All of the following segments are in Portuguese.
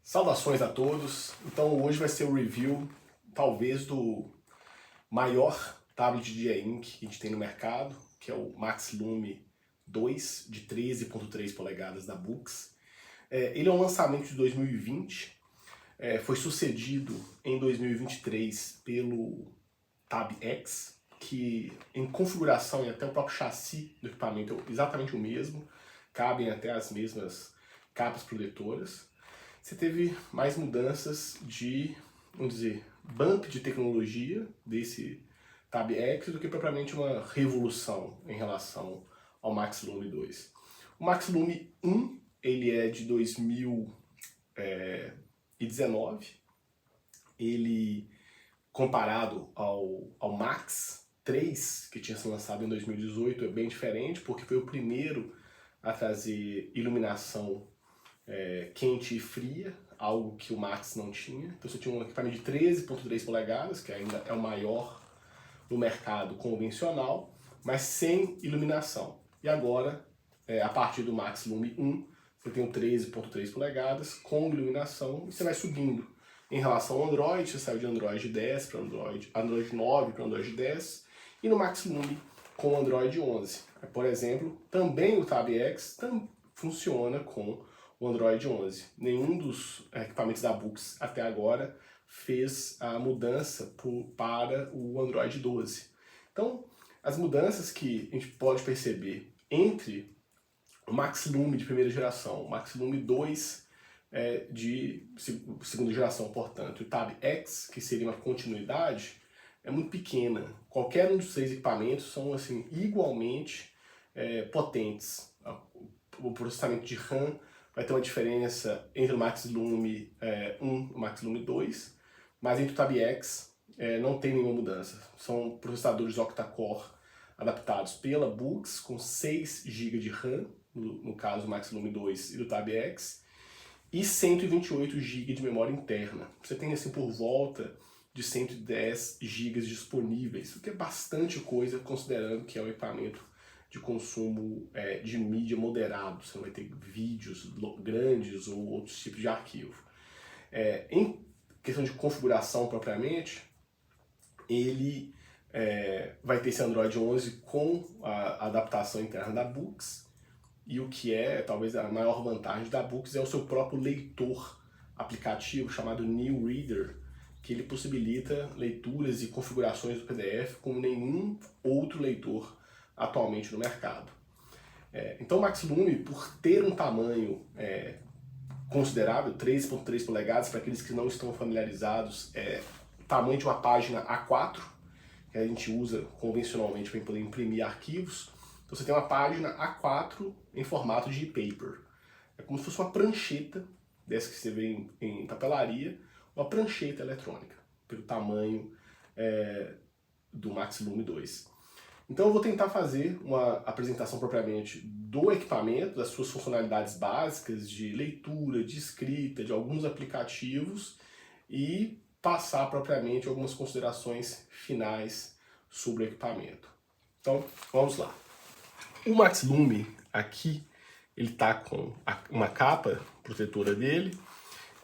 Saudações a todos. Então hoje vai ser o review, talvez, do maior tablet de dia ink que a gente tem no mercado, que é o Maxlume 2 de 13.3 polegadas da Boox. Ele é um lançamento de 2020, foi sucedido em 2023 pelo Tab X, que em configuração e até o próprio chassi do equipamento é exatamente o mesmo, cabem até as mesmas capas protetoras. Você teve mais mudanças de, vamos dizer, bump de tecnologia desse Tab X do que propriamente uma revolução em relação ao Maxlume 2. O Maxlume 1 ele é de 2019, ele comparado ao Max 3, que tinha sido lançado em 2018, é bem diferente, porque foi o primeiro a trazer iluminação quente e fria, algo que o Max não tinha. Então você tinha um equipamento de 13.3 polegadas, que ainda é o maior no mercado convencional, mas sem iluminação. E agora, a partir do Maxlume 1, você tem um 13.3 polegadas com iluminação e você vai subindo. Em relação ao Android, você saiu de Android 10 para Android 9 para Android 10, e no Maxlume com Android 11. Por exemplo, também o Tab X funciona com o Android 11. Nenhum dos equipamentos da Boox até agora fez a mudança para o Android 12. Então, as mudanças que a gente pode perceber entre o Maxlume de primeira geração, o Maxlume 2 de segunda geração, portanto, e o Tab X, que seria uma continuidade, é muito pequena. Qualquer um dos três equipamentos são assim, igualmente potentes. O processamento de RAM vai ter uma diferença entre o Maxlume 1 e o Maxlume 2, mas entre o Tab X não tem nenhuma mudança. São processadores octa-core adaptados pela Boox, com 6 GB de RAM, no caso do Maxlume 2 e do Tab X, e 128 GB de memória interna. Você tem assim por volta de 110 GB disponíveis, o que é bastante coisa, considerando que é um equipamento de consumo de mídia moderado. Você não vai ter vídeos grandes ou outros tipos de arquivo. Em questão de configuração propriamente, ele vai ter esse Android 11 com a adaptação interna da Boox, e o que é talvez a maior vantagem da Boox é o seu próprio leitor aplicativo chamado New Reader, que ele possibilita leituras e configurações do PDF como nenhum outro leitor atualmente no mercado. Então o Maxlume, por ter um tamanho considerável, 3.3 polegadas, para aqueles que não estão familiarizados, o tamanho de uma página A4, que a gente usa convencionalmente para poder imprimir arquivos. Então você tem uma página A4 em formato de e-paper. É como se fosse uma prancheta, dessa que você vê em papelaria, uma prancheta eletrônica, pelo tamanho do Maxlume 2. Então eu vou tentar fazer uma apresentação propriamente do equipamento, das suas funcionalidades básicas de leitura, de escrita, de alguns aplicativos, e passar propriamente algumas considerações finais sobre o equipamento. Então vamos lá. O Maxlume aqui, ele está com uma capa protetora dele,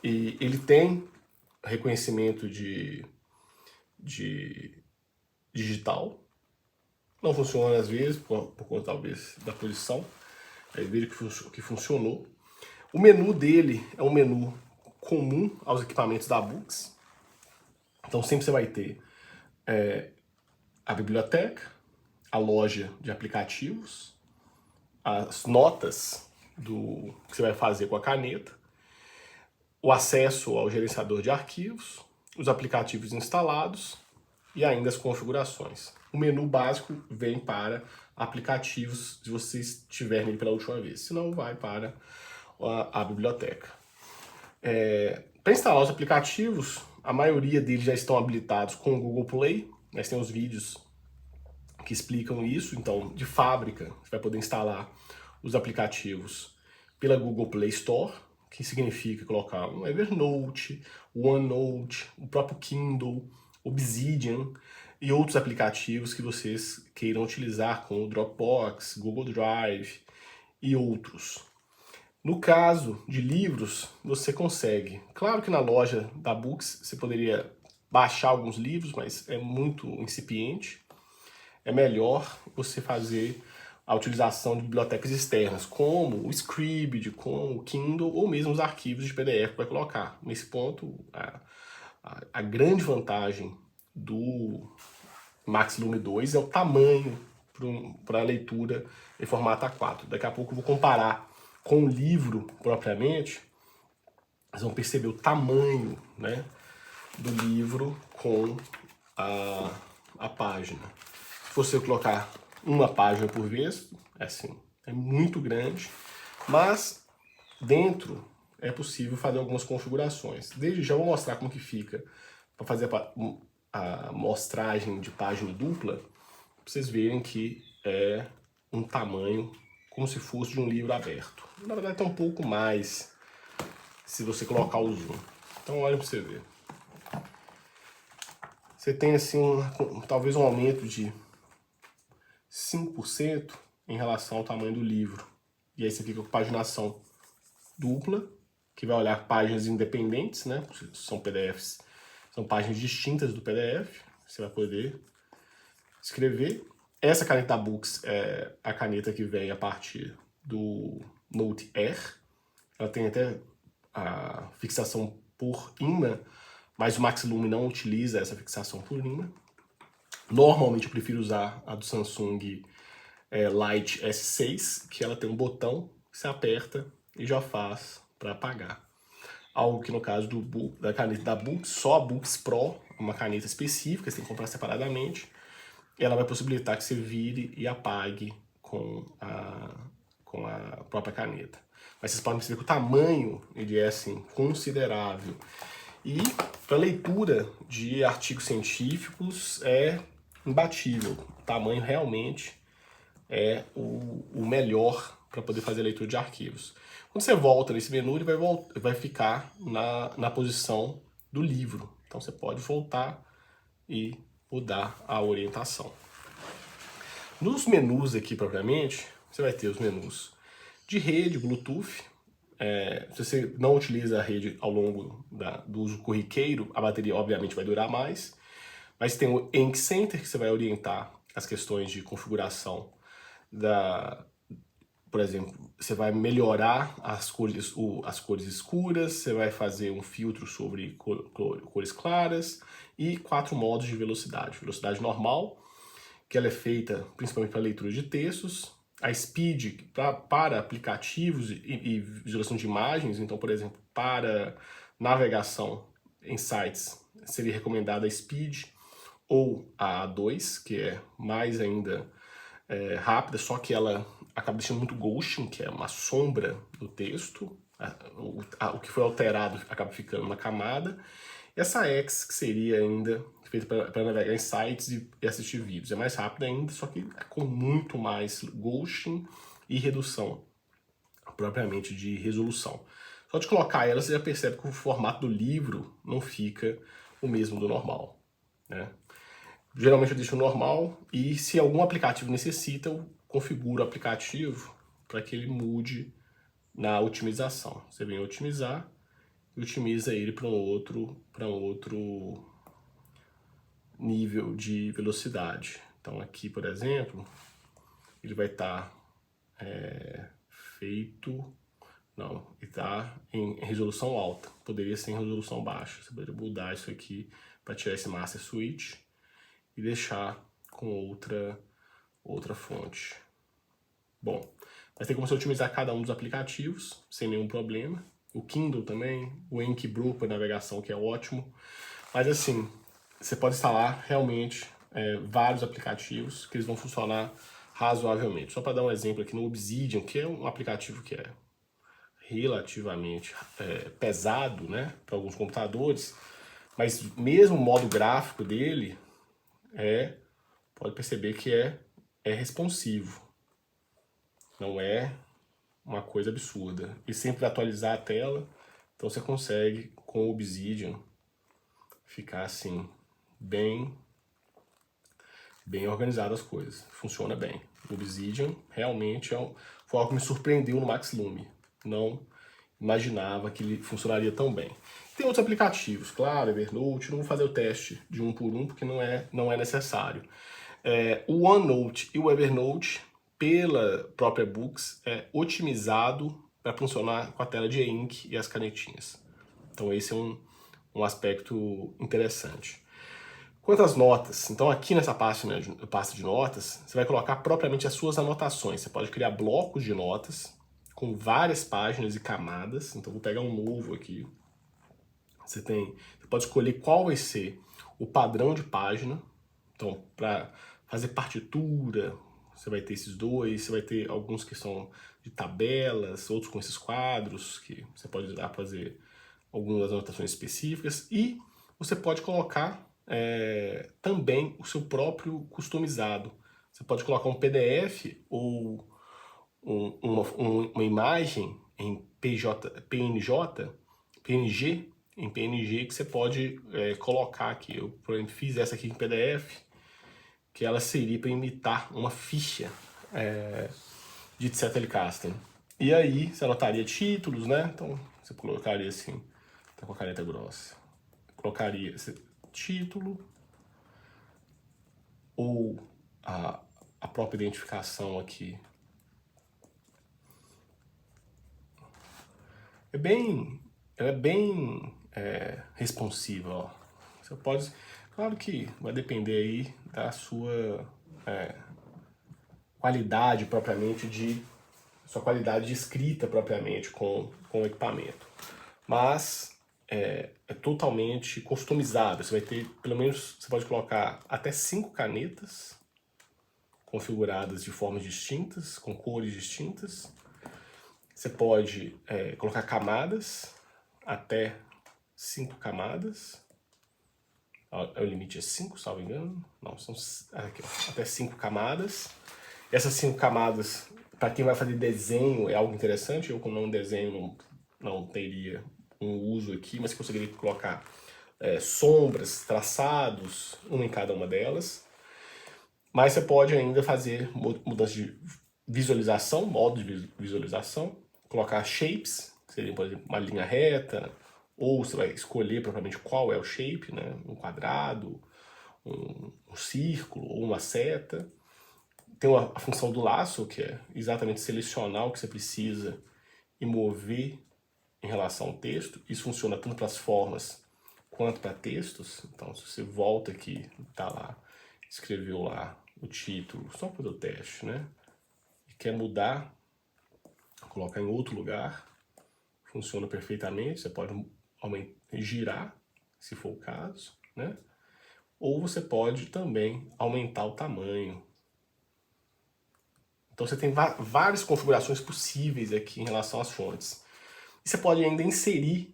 e ele tem reconhecimento de digital. Não funciona às vezes, por conta talvez da posição. Aí vejo que funcionou. O menu dele é um menu comum aos equipamentos da Boox. Então sempre você vai ter a biblioteca, a loja de aplicativos, as notas que você vai fazer com a caneta, o acesso ao gerenciador de arquivos, os aplicativos instalados e ainda as configurações. O menu básico vem para aplicativos, se vocês tiverem ele pela última vez, senão vai para a biblioteca. Para instalar os aplicativos, a maioria deles já estão habilitados com o Google Play, mas tem os vídeos que explicam isso. Então, de fábrica, você vai poder instalar os aplicativos pela Google Play Store, que significa colocar um Evernote, OneNote, o próprio Kindle, Obsidian e outros aplicativos que vocês queiram utilizar, como o Dropbox, Google Drive e outros. No caso de livros, você consegue. Claro que na loja da Books você poderia baixar alguns livros, mas é muito incipiente. É melhor você fazer a utilização de bibliotecas externas, como o Scribd, como o Kindle, ou mesmo os arquivos de PDF para colocar. Nesse ponto, a grande vantagem do Maxlume 2 é o tamanho para a leitura em formato A4. Daqui a pouco eu vou comparar com o livro propriamente. Vocês vão perceber o tamanho, né, do livro com a página. Se você colocar uma página por vez, é assim, é muito grande, mas dentro é possível fazer algumas configurações. Desde já vou mostrar como que fica para fazer a mostragem de página dupla, para vocês verem que é um tamanho como se fosse de um livro aberto. Na verdade está um pouco mais se você colocar o zoom. Então olha para você ver. Você tem assim talvez um aumento de 5% em relação ao tamanho do livro. E aí você fica com paginação dupla, que vai olhar páginas independentes, né? São PDFs, são páginas distintas do PDF. Você vai poder escrever. Essa caneta da Books é a caneta que vem a partir do Note R. Ela tem até a fixação por imã, mas o Maxlume não utiliza essa fixação por imã. Normalmente eu prefiro usar a do Samsung Lite S6, que ela tem um botão que você aperta e já faz para apagar. Algo que no caso da caneta da Books, só a Books Pro, uma caneta específica, você tem que comprar separadamente, ela vai possibilitar que você vire e apague com a própria caneta. Mas vocês podem perceber que o tamanho ele é assim, considerável. E para leitura de artigos científicos é imbatível. O tamanho realmente é o melhor para poder fazer a leitura de arquivos. Quando você volta nesse menu, ele vai ficar na posição do livro. Então você pode voltar e mudar a orientação. Nos menus aqui propriamente, você vai ter os menus de rede, Bluetooth. Se você não utiliza a rede ao longo do uso corriqueiro, a bateria obviamente vai durar mais. Mas tem o Ink Center, que você vai orientar as questões de configuração por exemplo, você vai melhorar as cores escuras, você vai fazer um filtro sobre cores claras e 4 modos de velocidade. Velocidade normal, que ela é feita principalmente para leitura de textos, a Speed para aplicativos e visualização de imagens, então, por exemplo, para navegação em sites, seria recomendada a Speed ou a A2, que é mais ainda rápida, só que ela acaba deixando muito ghosting, que é uma sombra do texto, o que foi alterado acaba ficando uma camada. E essa X, que seria ainda feita para navegar em sites e assistir vídeos, é mais rápida ainda, só que com muito mais ghosting e redução, propriamente de resolução. Só de colocar ela, você já percebe que o formato do livro não fica o mesmo do normal, né? Geralmente eu deixo normal e se algum aplicativo necessita, eu configuro o aplicativo para que ele mude na otimização. Você vem otimizar e otimiza ele para um outro nível de velocidade. Então aqui, por exemplo, ele vai estar feito... Não, ele está em resolução alta. Poderia ser em resolução baixa. Você poderia mudar isso aqui para tirar esse master switch e deixar com outra fonte. Bom, mas tem como você otimizar cada um dos aplicativos sem nenhum problema. O Kindle também, o Inkbrew para navegação, que é ótimo. Mas assim, você pode instalar realmente vários aplicativos que eles vão funcionar razoavelmente. Só para dar um exemplo aqui no Obsidian, que é um aplicativo que é relativamente pesado, né, para alguns computadores, mas mesmo o modo gráfico dele pode perceber que é responsivo. Não é uma coisa absurda. E sempre atualizar a tela, então você consegue com o Obsidian ficar assim, bem organizado as coisas. Funciona bem. O Obsidian realmente foi algo que me surpreendeu no Maxlume. não imaginava que ele funcionaria tão bem. Tem outros aplicativos, claro, Evernote, não vou fazer o teste de um por um porque não é necessário. O OneNote e o Evernote, pela própria Books, é otimizado para funcionar com a tela de e-ink e as canetinhas. Então esse é um aspecto interessante. Quanto às notas, então aqui nessa pasta de notas, você vai colocar propriamente as suas anotações. Você pode criar blocos de notas com várias páginas e camadas. Então vou pegar um novo aqui. Você pode escolher qual vai ser o padrão de página. Então, para fazer partitura, você vai ter esses dois. Você vai ter alguns que são de tabelas, outros com esses quadros, que você pode usar para fazer algumas anotações específicas. E você pode colocar também o seu próprio customizado. Você pode colocar um PDF ou uma imagem em PNG que você pode colocar aqui. Eu, por exemplo, fiz essa aqui em PDF, que ela seria para imitar uma ficha de Zettelkasten. E aí você anotaria títulos, né? Então você colocaria assim, tá com a caneta grossa. Colocaria esse título ou a própria identificação aqui. Ela é bem responsiva, ó. Você pode, claro que vai depender aí da sua qualidade propriamente sua qualidade de escrita propriamente com o equipamento. Mas é totalmente customizado. Você vai ter, pelo menos, você pode colocar até 5 canetas configuradas de formas distintas, com cores distintas. Você pode colocar camadas, até 5 camadas. O limite é 5, salvo engano. Não, são aqui, ó, até 5 camadas. Essas 5 camadas, para quem vai fazer desenho, é algo interessante. Eu, como não desenho, não teria um uso aqui, mas conseguiria colocar sombras, traçados, uma em cada uma delas. Mas você pode ainda fazer mudança de visualização, modo de visualização, colocar shapes, que seria, por exemplo, uma linha reta, ou você vai escolher propriamente qual é o shape, né? Um quadrado, um círculo ou uma seta. Tem a função do laço, que é exatamente selecionar o que você precisa e mover em relação ao texto. Isso funciona tanto para as formas quanto para textos. Então, se você volta aqui, tá lá, escreveu lá o título, só para o teste, né? E quer mudar, colocar em outro lugar, funciona perfeitamente. Você pode girar, se for o caso, né? Ou você pode também aumentar o tamanho. Então você tem várias configurações possíveis aqui em relação às fontes. E você pode ainda inserir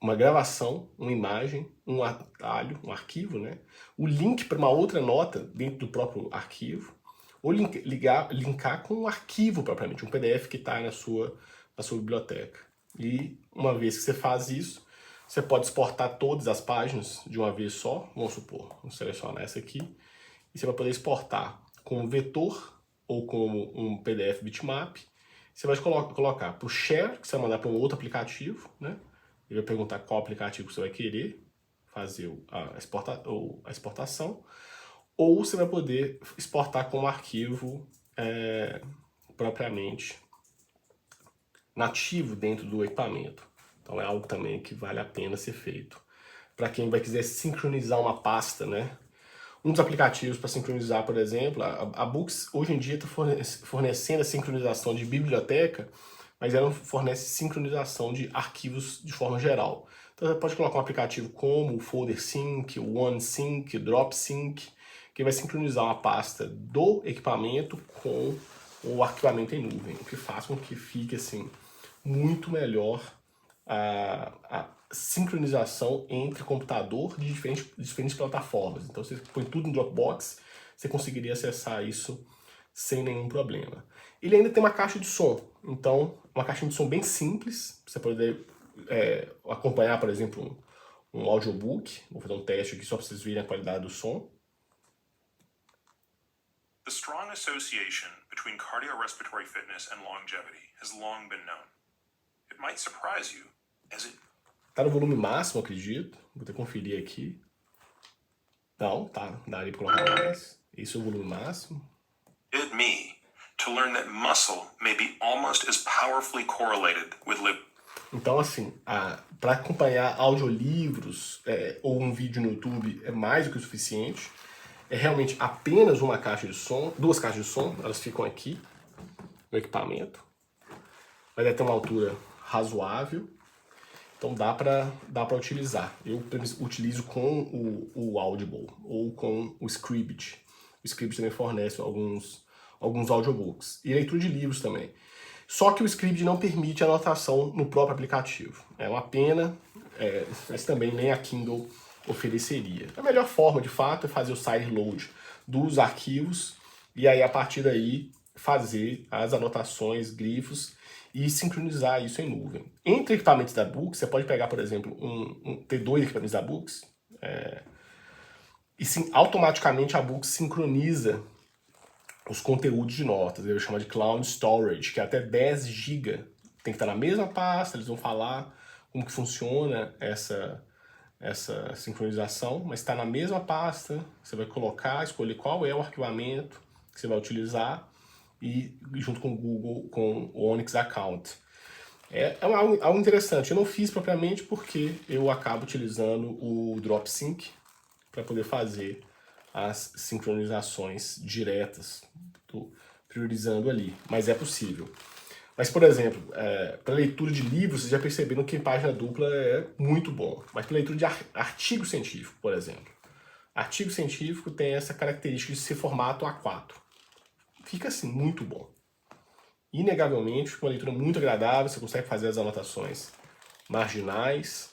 uma gravação, uma imagem, um atalho, um arquivo, né? O link para uma outra nota dentro do próprio arquivo, ou linkar com um arquivo propriamente, um PDF que está na sua biblioteca. E uma vez que você faz isso, você pode exportar todas as páginas de uma vez só, vamos supor, vamos selecionar essa aqui, e você vai poder exportar com um vetor ou como um PDF bitmap. Você vai colocar para o share, que você vai mandar para um outro aplicativo, né? Ele vai perguntar qual aplicativo você vai querer fazer a exportação, ou você vai poder exportar como arquivo propriamente nativo dentro do equipamento. Então é algo também que vale a pena ser feito. Para quem vai quiser sincronizar uma pasta, né? Um dos aplicativos para sincronizar, por exemplo, a Books hoje em dia está fornecendo a sincronização de biblioteca, mas ela não fornece sincronização de arquivos de forma geral. Então você pode colocar um aplicativo como o Folder Sync, o OneSync, o DropSync, que vai sincronizar uma pasta do equipamento com o arquivamento em nuvem, o que faz com que fique assim muito melhor a sincronização entre computador de diferentes plataformas. Então você põe tudo em Dropbox, você conseguiria acessar isso sem nenhum problema. Ele ainda tem uma caixa de som, então uma caixa de som bem simples, para você poder acompanhar, por exemplo, um audiobook. Vou fazer um teste aqui só para vocês verem a qualidade do som. The strong association between cardiorespiratory fitness and longevity has long been known. It might surprise you, as it... Tá no volume máximo, acredito. Vou ter que conferir aqui. Não, tá. Daria pra colocar mais. Esse é o volume máximo. ...did me to learn that muscle may be almost as powerfully correlated with liver. Então, assim, para acompanhar audiolivros ou um vídeo no YouTube é mais do que o suficiente. É realmente apenas uma caixa de som, duas caixas de som, elas ficam aqui no equipamento. Mas deve ter uma altura razoável, então dá para utilizar. Eu utilizo com o Audible ou com o Scribd. O Scribd também fornece alguns audiobooks. E leitura de livros também. Só que o Scribd não permite anotação no próprio aplicativo. É uma pena, mas também nem a Kindle ofereceria. A melhor forma, de fato, é fazer o sideload dos arquivos e aí, a partir daí, fazer as anotações, grifos e sincronizar isso em nuvem. Entre equipamentos da Books, você pode pegar, por exemplo, ter dois equipamentos da Books e automaticamente a Books sincroniza os conteúdos de notas. Eu chamo de Cloud Storage, que é até 10 GB. Tem que estar na mesma pasta, eles vão falar como que funciona essa sincronização, mas está na mesma pasta, você vai colocar, escolher qual é o arquivamento que você vai utilizar e junto com o Google, com o Onyx Account. É algo interessante. Eu não fiz propriamente porque eu acabo utilizando o DropSync para poder fazer as sincronizações diretas, priorizando ali, mas é possível. Mas, por exemplo, para leitura de livros, vocês já perceberam que página dupla é muito bom. Mas para leitura de artigo científico, por exemplo. Artigo científico tem essa característica de ser formato A4. Fica assim, muito bom. Inegavelmente, uma leitura muito agradável, você consegue fazer as anotações marginais,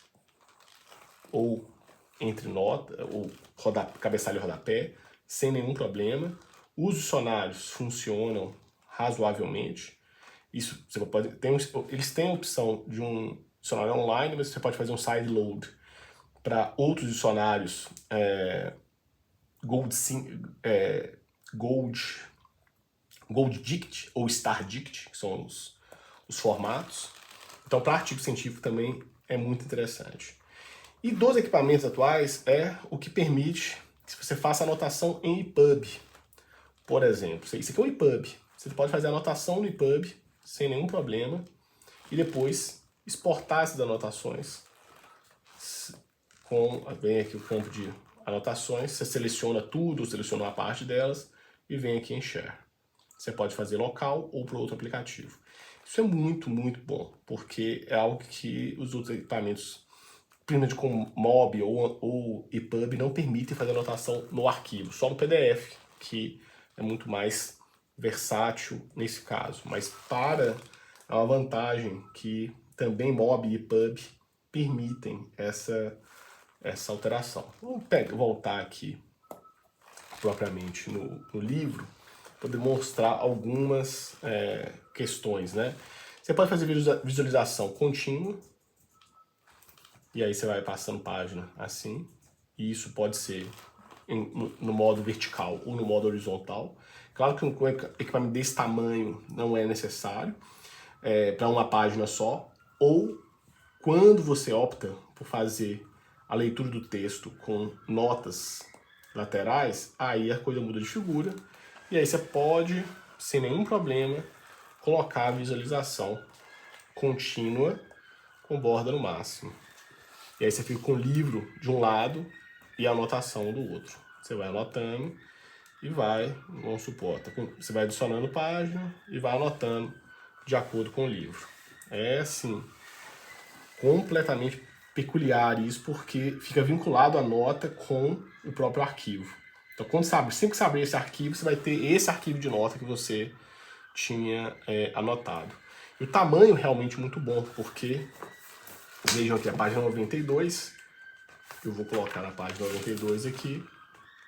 ou entre nota, ou cabeçalho e rodapé, sem nenhum problema. Os dicionários funcionam razoavelmente. Isso você pode eles têm a opção de um dicionário online, mas você pode fazer um sideload para outros dicionários GoldDict ou StarDict, que são os formatos. Então, para artigo científico também é muito interessante. E dos equipamentos atuais é o que permite que você faça anotação em EPUB. Por exemplo, isso aqui é um EPUB. Você pode fazer anotação no EPUB sem nenhum problema, e depois exportar essas anotações. Vem aqui o campo de anotações, você seleciona tudo, seleciona uma parte delas, e vem aqui em Share. Você pode fazer local ou para outro aplicativo. Isso é muito, muito bom, porque é algo que os outros equipamentos, principalmente como Mobi ou EPUB, não permitem fazer anotação no arquivo, só no PDF, que é muito mais versátil nesse caso, mas é uma vantagem que também Mobi e EPUB permitem essa alteração. Vamos voltar aqui propriamente no livro para demonstrar algumas questões, né? Você pode fazer visualização contínua e aí você vai passando página assim, e isso pode ser no modo vertical ou no modo horizontal. Claro que um equipamento desse tamanho não é necessário para uma página só, ou quando você opta por fazer a leitura do texto com notas laterais, aí a coisa muda de figura, e aí você pode, sem nenhum problema, colocar a visualização contínua com borda no máximo. E aí você fica com o livro de um lado e a anotação do outro. Você vai anotando e vamos supor, você vai adicionando página e vai anotando de acordo com o livro. É assim, completamente peculiar isso, porque fica vinculado a nota com o próprio arquivo. Então, sempre que você abrir esse arquivo, você vai ter esse arquivo de nota que você tinha anotado. E o tamanho realmente muito bom, porque, vejam aqui a página 92, eu vou colocar na página 92 aqui,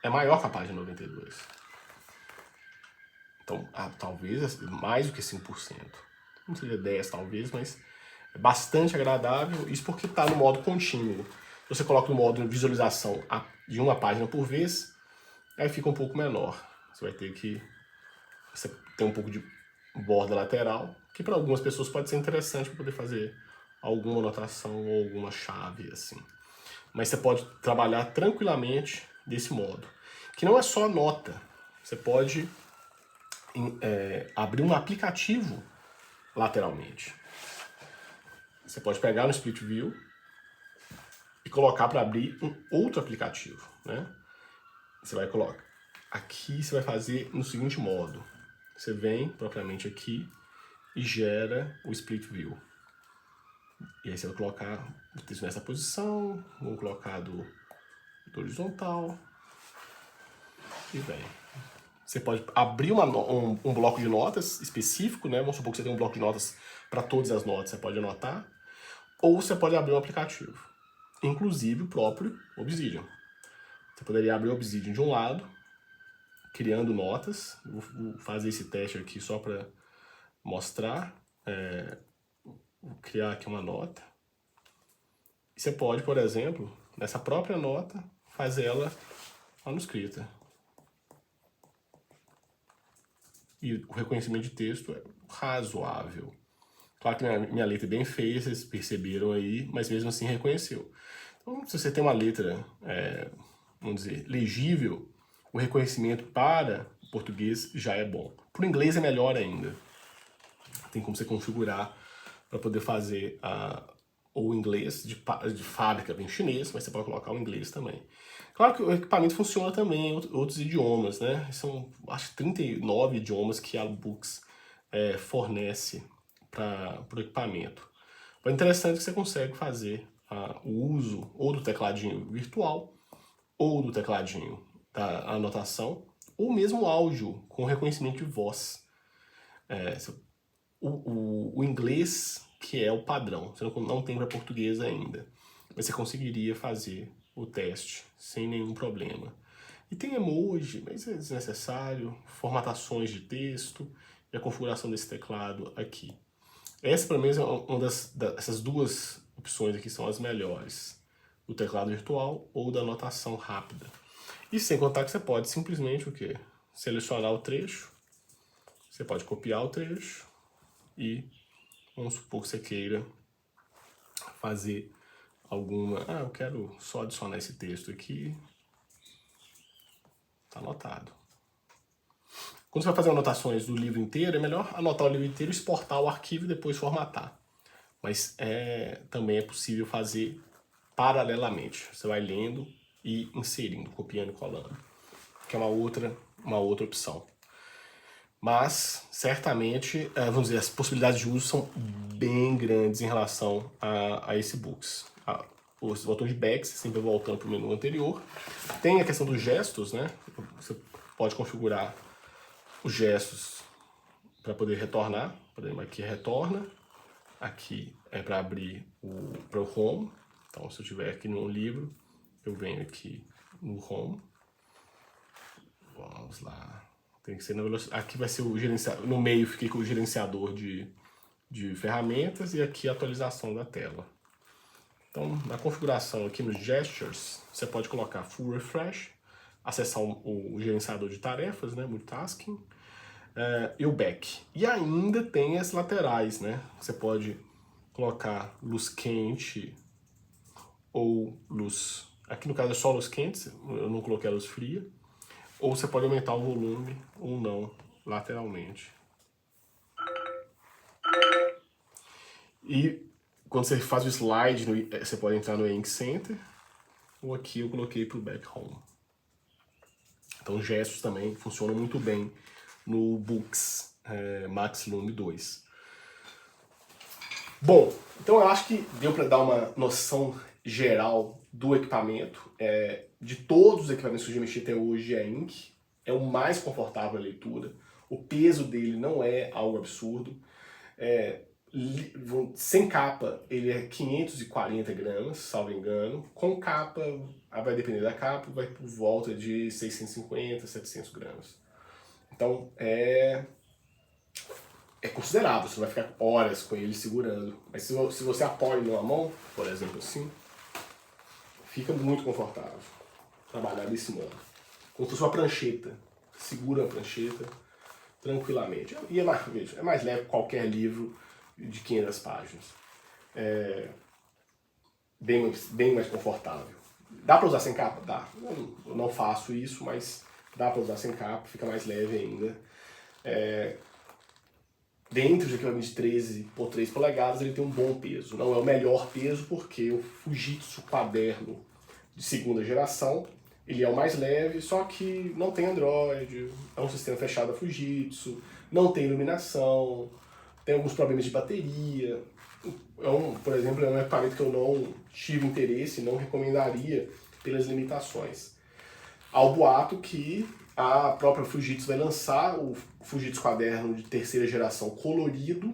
é maior que a página 92. Então, talvez mais do que 5%. Não seria 10 talvez, mas é bastante agradável. Isso porque está no modo contínuo. Você coloca no modo de visualização de uma página por vez, aí fica um pouco menor. Você vai ter que você tem um pouco de borda lateral, que para algumas pessoas pode ser interessante para poder fazer alguma anotação ou alguma chave assim. Mas você pode trabalhar tranquilamente desse modo, que não é só nota. Você pode abrir um aplicativo lateralmente. Você pode pegar no Split View e colocar para abrir um outro aplicativo, né? Você vai colocar aqui, você vai fazer no seguinte modo. Você vem propriamente aqui e gera o Split View. E aí você vai colocar o texto nessa posição, vamos colocar do horizontal e vem. Você pode abrir um bloco de notas específico, né? Vamos supor que você tem um bloco de notas para todas as notas, você pode anotar. Ou você pode abrir um aplicativo, inclusive o próprio Obsidian. Você poderia abrir o Obsidian de um lado, criando notas. Vou fazer esse teste aqui só para mostrar. Vou criar aqui uma nota. E você pode, por exemplo, nessa própria nota, fazer ela manuscrita. E o reconhecimento de texto é razoável. Claro que minha letra é bem feia, vocês perceberam aí, mas mesmo assim reconheceu. Então, se você tem uma letra, vamos dizer, legível, o reconhecimento para o português já é bom. Para o inglês é melhor ainda. Tem como você configurar para poder fazer o inglês de fábrica vem chinês, mas você pode colocar o inglês também. Claro que o equipamento funciona também em outros idiomas, né? São, acho, 39 idiomas que a Books fornece para o equipamento. O interessante é que você consegue fazer o uso ou do tecladinho virtual, ou do tecladinho da anotação, ou mesmo áudio com reconhecimento de voz. O inglês, que é o padrão, você não tem para português ainda, mas você conseguiria fazer o teste sem nenhum problema. E tem emoji, mas é desnecessário, formatações de texto e a configuração desse teclado aqui. Essa, para mim, é uma dessas duas opções aqui são as melhores. Do teclado virtual ou da anotação rápida. E sem contar que você pode simplesmente o quê? Selecionar o trecho, você pode copiar o trecho e vamos supor que você queira fazer alguma... eu quero só adicionar esse texto aqui. Tá anotado. Quando você vai fazer anotações do livro inteiro, é melhor anotar o livro inteiro, exportar o arquivo e depois formatar. Mas também é possível fazer paralelamente. Você vai lendo e inserindo, copiando e colando, que é uma outra opção. Mas, certamente, vamos dizer, as possibilidades de uso são bem grandes em relação a esse Books. O botão de back, sempre voltando para o menu anterior. Tem a questão dos gestos, né? Você pode configurar os gestos para poder retornar. Por exemplo, aqui retorna. Aqui é para abrir para o home. Então, se eu estiver aqui no livro, eu venho aqui no home. Vamos lá. Tem que ser na velocidade. Aqui vai ser o gerenciador. No meio fiquei com o gerenciador de ferramentas e aqui a atualização da tela. Então, na configuração aqui nos gestures, você pode colocar full refresh, acessar o gerenciador de tarefas, né, multitasking, e o back. E ainda tem as laterais, né? Você pode colocar luz quente ou luz... Aqui no caso é só luz quente, eu não coloquei a luz fria. Ou você pode aumentar o volume ou não, lateralmente. E quando você faz o slide, você pode entrar no Ink Center, ou aqui eu coloquei para o Back Home. Então gestos também funcionam muito bem no Books Max Lume 2. Bom, então eu acho que deu para dar uma noção geral do equipamento. De todos os equipamentos que eu já mexi até hoje, a Ink é o mais confortável a leitura. O peso dele não é algo absurdo. Sem capa, ele é 540 gramas, salvo engano. Com capa, vai depender da capa, vai por volta de 650, 700 gramas. Então, é considerável, você vai ficar horas com ele segurando. Mas se você apoia numa mão, por exemplo assim, fica muito trabalhar desse modo. Como se fosse uma prancheta. Segura a prancheta, tranquilamente. E é mais leve que qualquer livro de 500 páginas. Bem mais confortável. Dá para usar sem capa? Dá. Eu não faço isso, mas dá para usar sem capa, fica mais leve ainda. Dentro de equipamento de 13 por 3 polegadas, ele tem um bom peso. Não é o melhor peso, porque o Fujitsu Quaderno de segunda geração, ele é o mais leve, só que não tem Android, é um sistema fechado da Fujitsu, não tem iluminação, tem alguns problemas de bateria. Por exemplo, é um equipamento que eu não tive interesse, não recomendaria pelas limitações. Há o boato que a própria Fujitsu vai lançar o Fujitsu Quaderno de terceira geração colorido,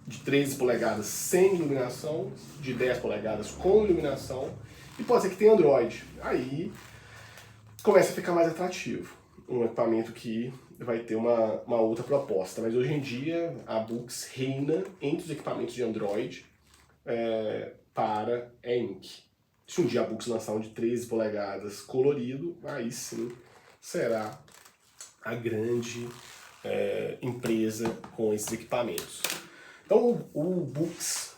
de 13 polegadas sem iluminação, de 10 polegadas com iluminação, e pode ser que tenha Android. Aí começa a ficar mais atrativo. Um equipamento que vai ter uma outra proposta. Mas hoje em dia a Boox reina entre os equipamentos de Android para e-ink. Se um dia a Boox lançar um de 13 polegadas colorido, aí sim será a grande empresa com esses equipamentos. Então o Boox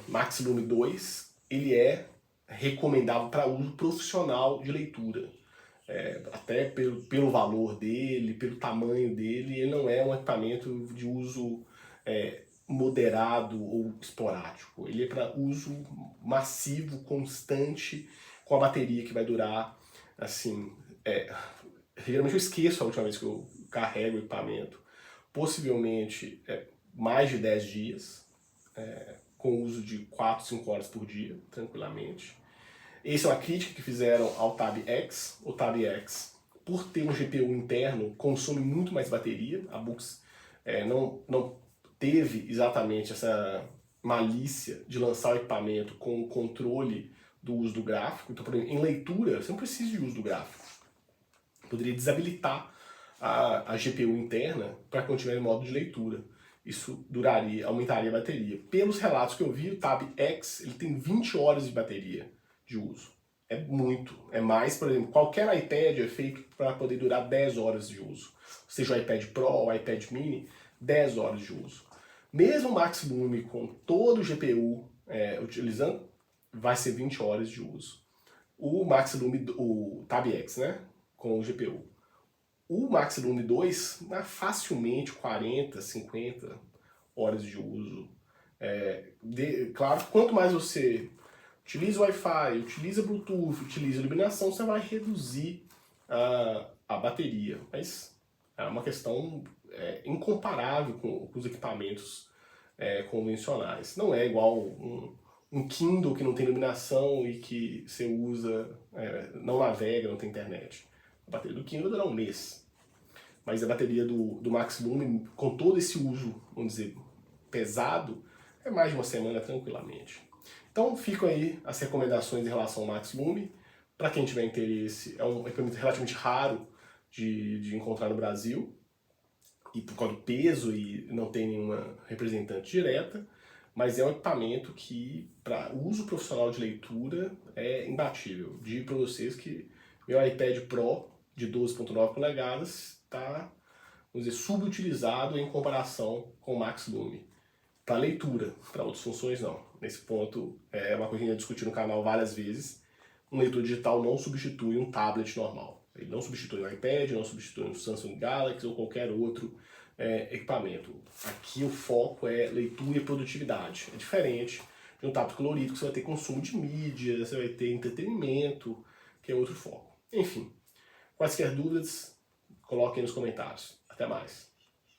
Maxilume 2 ele é recomendável para uso profissional de leitura. Até pelo valor dele, pelo tamanho dele, ele não é um equipamento de uso moderado ou esporádico. Ele é para uso massivo, constante, com a bateria que vai durar, assim, geralmente eu esqueço a última vez que eu carrego o equipamento, possivelmente mais de 10 dias, com uso de 4, 5 horas por dia, tranquilamente. Essa é uma crítica que fizeram ao Tab X. O Tab X, por ter um GPU interno, consome muito mais bateria. A Boox não teve exatamente essa malícia de lançar o equipamento com o controle do uso do gráfico. Então, por exemplo, em leitura, você não precisa de uso do gráfico. Poderia desabilitar a GPU interna para continuar em modo de leitura. Isso aumentaria a bateria. Pelos relatos que eu vi, o Tab X ele tem 20 horas de bateria de uso. É muito. É mais, por exemplo, qualquer iPad é feito para poder durar 10 horas de uso. Seja o iPad Pro ou o iPad Mini, 10 horas de uso. Mesmo o Maxilume com todo o GPU utilizando, vai ser 20 horas de uso. O Maxilume, o Tab X, né, com o GPU. O Maxilume 2, facilmente 40, 50 horas de uso. Claro, quanto mais você utiliza o Wi-Fi, utiliza Bluetooth, utiliza iluminação, você vai reduzir a bateria. Mas é uma questão incomparável com os equipamentos convencionais. Não é igual um Kindle que não tem iluminação e que você usa, não navega, não tem internet. A bateria do Kindle dura um mês. Mas a bateria do Maxilume, com todo esse uso, vamos dizer, pesado, é mais de uma semana tranquilamente. Então ficam aí as recomendações em relação ao Maxilume. Para quem tiver interesse, é um equipamento relativamente raro de encontrar no Brasil, e por causa do peso e não tem nenhuma representante direta, mas é um equipamento que, para uso profissional de leitura, é imbatível. Digo para vocês que meu iPad Pro de 12.9 polegadas está, vamos dizer, subutilizado em comparação com o Maxilume. Para leitura, para outras funções não. Nesse ponto é uma coisa que a gente discutiu no canal várias vezes. Um leitor digital não substitui um tablet normal. Ele não substitui um iPad, não substitui um Samsung Galaxy ou qualquer outro equipamento. Aqui o foco é leitura e produtividade. É diferente de um tablet colorido que você vai ter consumo de mídia, você vai ter entretenimento, que é outro foco. Enfim, quaisquer dúvidas, coloquem nos comentários. Até mais.